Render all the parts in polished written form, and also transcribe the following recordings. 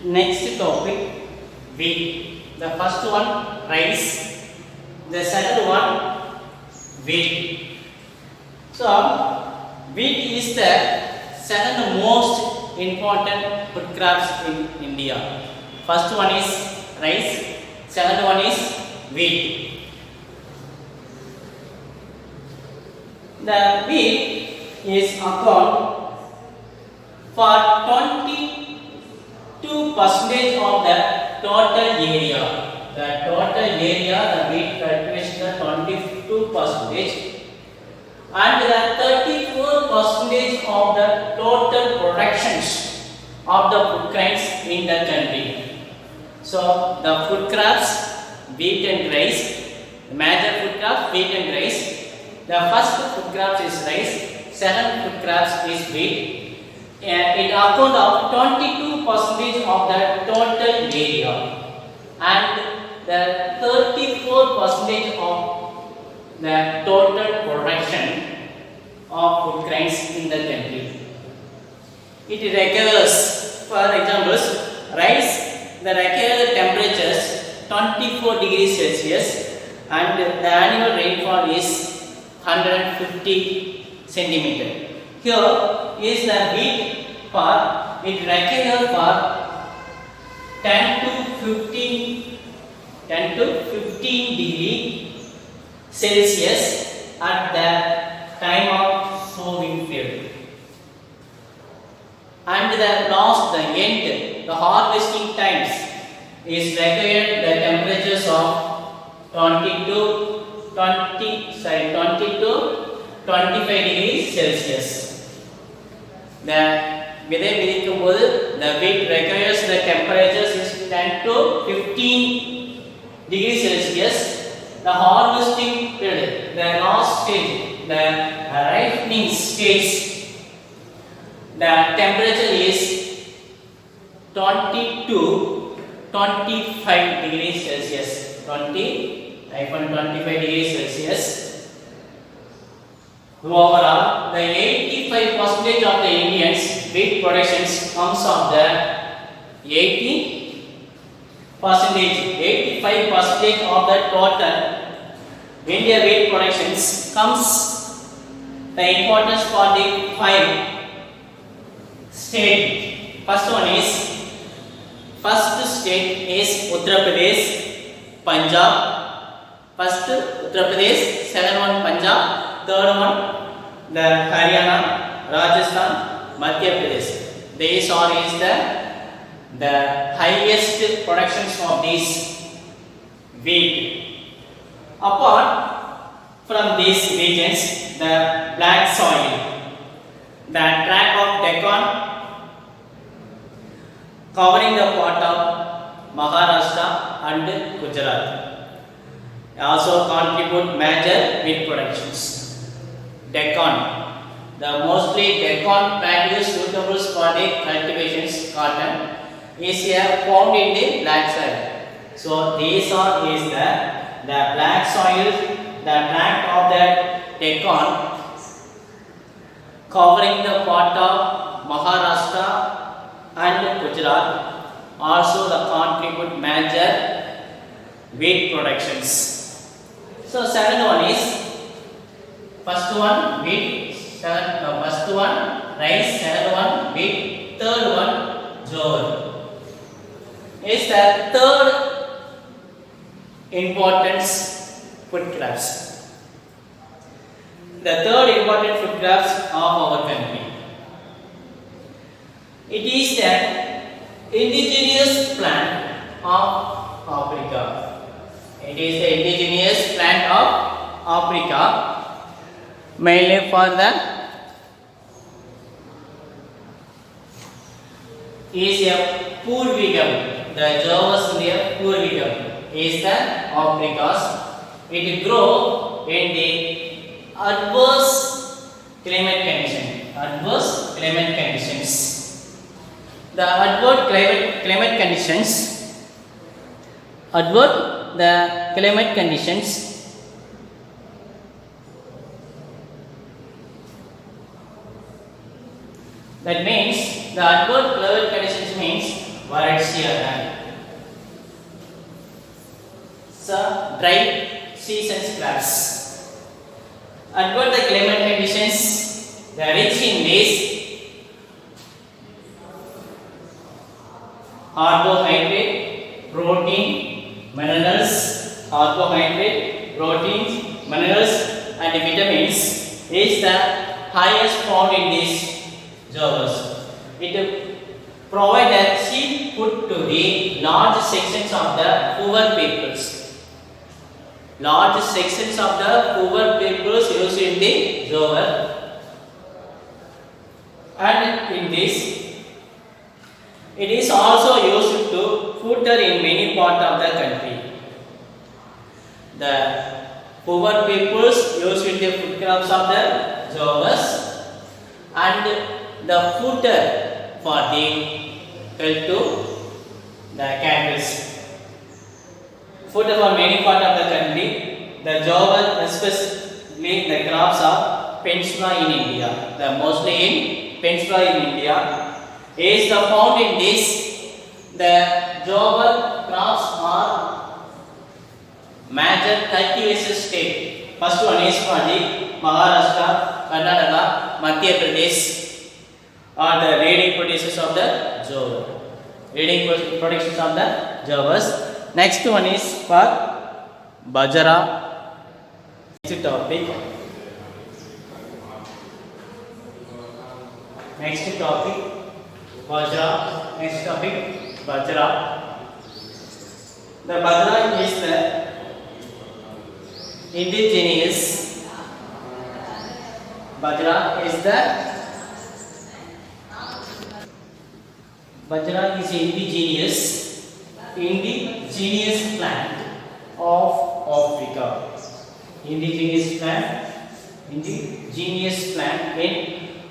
Next topic, wheat. The first one, rice. The second one, wheat. So, wheat is the second most important food crops in India. First one is rice. Second one is wheat. The wheat is account for 22% of the total area. The total area, the wheat cultivation is 22%, and the 34% of the total productions of the food grains in the country. So the food crops, wheat and rice, the major food crops, wheat and rice. The first food crops is rice, second food crops is wheat. It account of 22% of the total area and the 34% of the total production of food grains in the country. It requires, for example, rice, the required temperatures 24 degrees Celsius and the annual rainfall is 150 centimeter. Here is the wheat for it requires for 10 to 15 degree Celsius at the time of sowing field. And the harvesting times is required the temperatures of 20 to 25 degrees Celsius. The wheat requires the temperatures is 10 to 15 degrees Celsius. The harvesting period, the last stage, the ripening stage, the temperature is 20 to 25 degrees Celsius. 25 degrees Celsius. Overall, the 85% of the Indians wheat productions comes of the 85% of the total India wheat productions comes the importance for the 5 state. First state is Uttar Pradesh, Punjab. First Uttar Pradesh, second one Punjab, third one the Haryana, Rajasthan, Madhya Pradesh. These are is the highest productions of these wheat. Apart from these regions, the black soil, the tract of Deccan covering the part of Maharashtra and Gujarat also contribute major wheat productions. Deccan, the mostly Deccan values suitable for the cultivations cotton is found in the black soil. So these are is the black soil, the tract of the Deccan covering the part of Maharashtra and Gujarat also the contribute major wheat productions. So second one is first one wheat, first one rice, second one wheat, third one jowar. Is the third importance food crops. The third important food crops of our country. It is the indigenous plant of Africa. It is the indigenous plant of Africa, mainly for the is a Purvigam. The Javas in the Purvigam is the Africas. It grow in the adverse climate condition. Adverse climate conditions. The adverse climate conditions. That means the adverse climate conditions means Varanasi. So, dry seasons crops. And what the climate conditions? They are rich in waste, carbohydrate, protein, minerals, carbohydrate, proteins, minerals, and vitamins is the highest found in these jowers. It provides a cheap food to the large sections of the poor peoples. Large sections of the poor peoples used in the jower, and in this it is also used to fodder in many parts of the country. The poor peoples used in the food crops of the jowers, and the fodder for the help to the cattle. Fodder for many parts of the country. The jower, especially the crops of Peninsula in India, the mostly in Peninsula in India, is the found in this. The jower crops are major cultivation state. First one is for the Maharashtra, Karnataka, Madhya Pradesh are the leading producers of the jower. Leading producers of the jowers. Next one is for Bajra. Next topic. Bajra. Next topic, Bajra. The Bajra is the indigenous. Bajra is indigenous plant of Africa. Indigenous plant in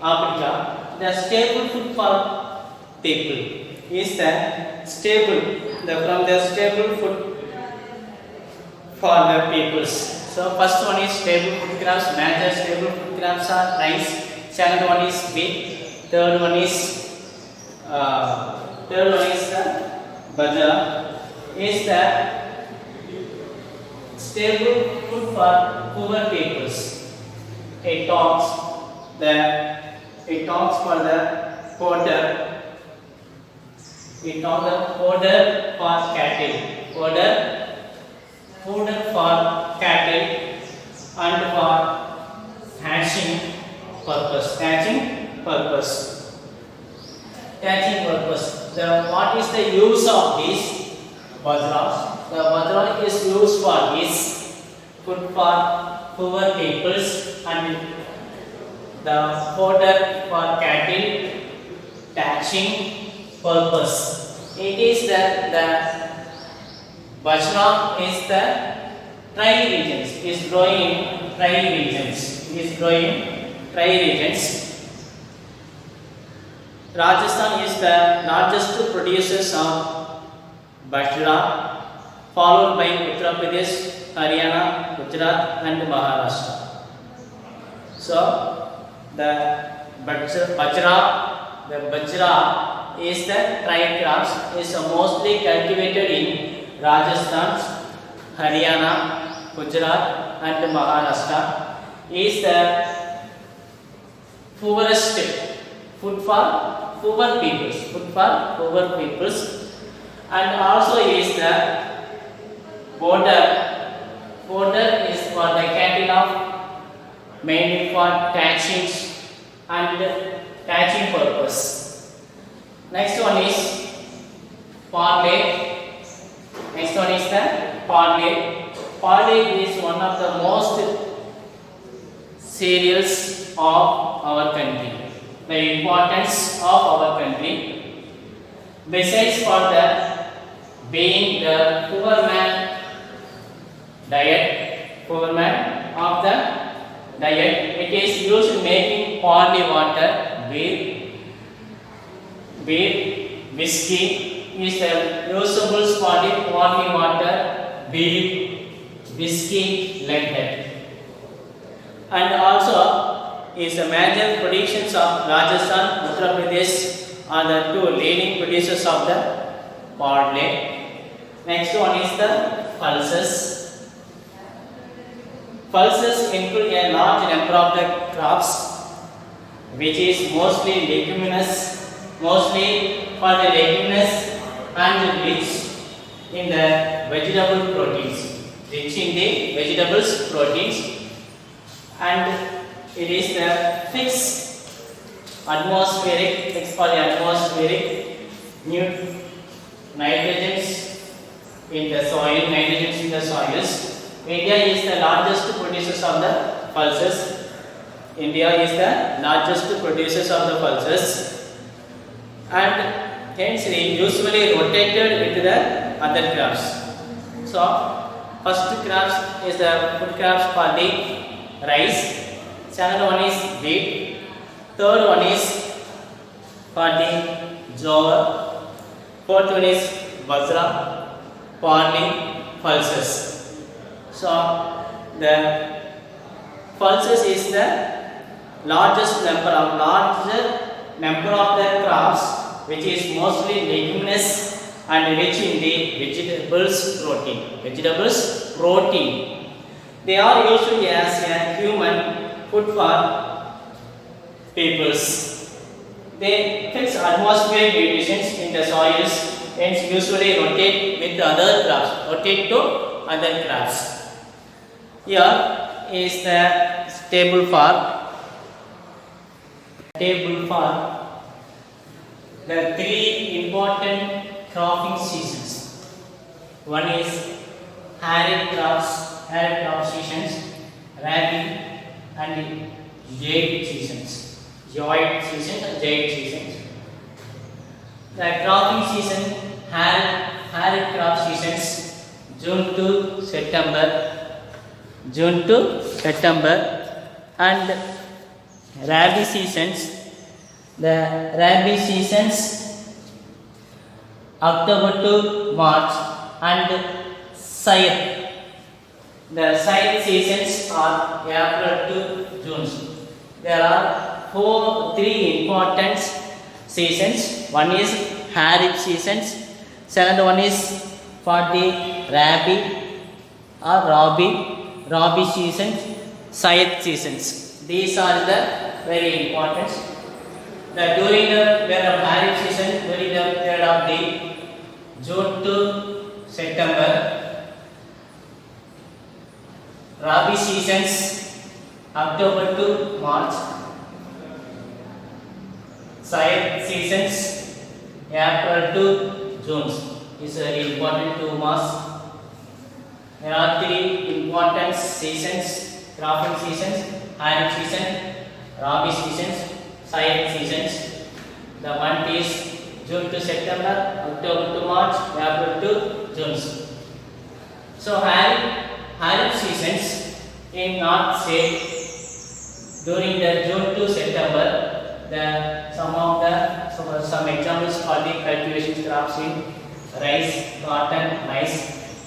Africa. The staple food for people is the staple food for the peoples. So first one is staple food crops. Major staple food crops are rice. Second one is wheat. Third one is the Bajra. Is the staple food for poor peoples. It talks for the fodder. It talks the fodder for cattle. Fodder for cattle and for hatching purpose. What is the use of these Bajras? The Bajra is used for this food for poor peoples and the fodder for cattle, thatching purpose. It is the Bajra is the dry regions. Is growing in dry regions. Rajasthan is the largest producers of Bajra, followed by Uttar Pradesh, Haryana, Gujarat, and Maharashtra. So the Bajra is the dry crops. Is mostly cultivated in Rajasthan, Haryana, Gujarat, and Maharashtra. Is the poorest food for poor peoples, and also is the fodder is for the cattle of mainly for thatching purpose. Next one is barley. Barley is one of the most cereals of our country. The importance of our country, besides for the being the poor man of the diet, it is used in making barley water, beer, whiskey is the usable for the barley water, beer, whiskey, like that. And also is the major productions of Rajasthan, Uttar Pradesh are the two leading producers of the barley. Next one is the pulses. Pulses include a large number of the crops which is mostly leguminous, mostly for the leguminous and rich in the vegetable proteins, rich in the vegetables proteins, and it is the fixed atmospheric, fixed for the atmospheric nitrogens in the soil, nitrogens in the soils. India is the largest producers of the pulses. India is the largest producers of the pulses, and hence they usually rotated into the other crops. So first crops is the food crops for the rice. Second one is wheat. Third one is for the jowar. Fourth one is bajra, barley, pulses. So the pulses is the larger number of the crops which is mostly leguminous and rich in the vegetables protein. They are usually as a human food for peoples. They fix atmospheric conditions in the soils and usually rotate with other crops, Here is the table for the three important cropping seasons. One is Kharif crop seasons, Rabi and Zaid seasons. The cropping season Kharif crop seasons June to September, and Rabi seasons. The Rabi seasons October to March, and Zaid. The Zaid seasons are April to June. There are three important seasons. One is Kharif seasons. Second one is for the Rabi seasons, Zaid seasons. These are the very important. During the period of Kharif season, during the period of the June to September. Rabi seasons October to March. Zaid seasons April to June. Is very important 2 months. There are three important seasons, cropping seasons: Kharif season, Rabi seasons, Zaid seasons. The month is June to September, October to March, April to June. So Kharif seasons in North state during the June to September. Some examples for the cultivation crops in rice, cotton, maize.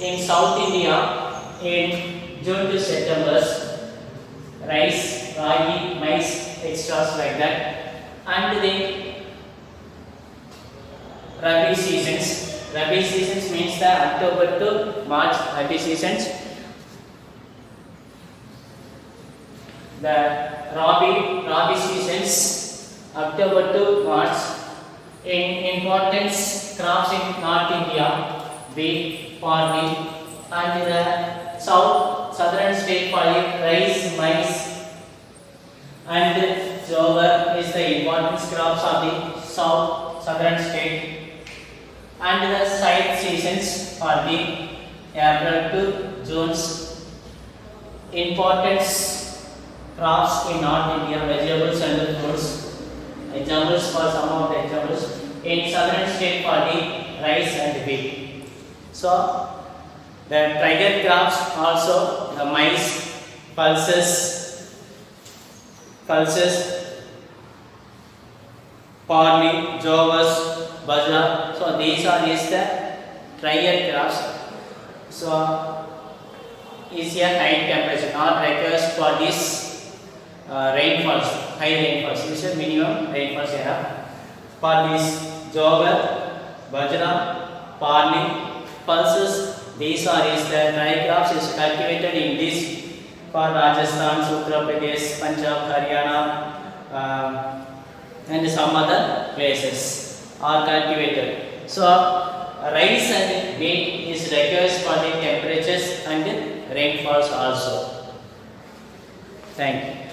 In South India, in June to September, rice, ragi, maize, extras like that. And the Rabi seasons. Rabi seasons means the October to March Rabi seasons. The Rabi seasons October to March. In important crops in North India, wheat, barley, and the southern state for rice, maize, and jowar is the important crops of the southern state. And the Zaid seasons for the April to June. Important crops in North India, vegetables and fruits. Examples for some of the examples in southern state for the rice and wheat. So the trigger crops also the maize, pulses, barley, jowars, bajra. So these are the trigger crops. So is a high temperature, not requires for this rainfalls, high rainfalls. This is minimum rainfalls here. For this jowar, bajra, barley, pulses. These are is the ryegrass is cultivated in this for Rajasthan, Uttar Pradesh, Punjab, Haryana, and some other places are cultivated. So rice and wheat is required for the temperatures and rainfalls also. Thank you.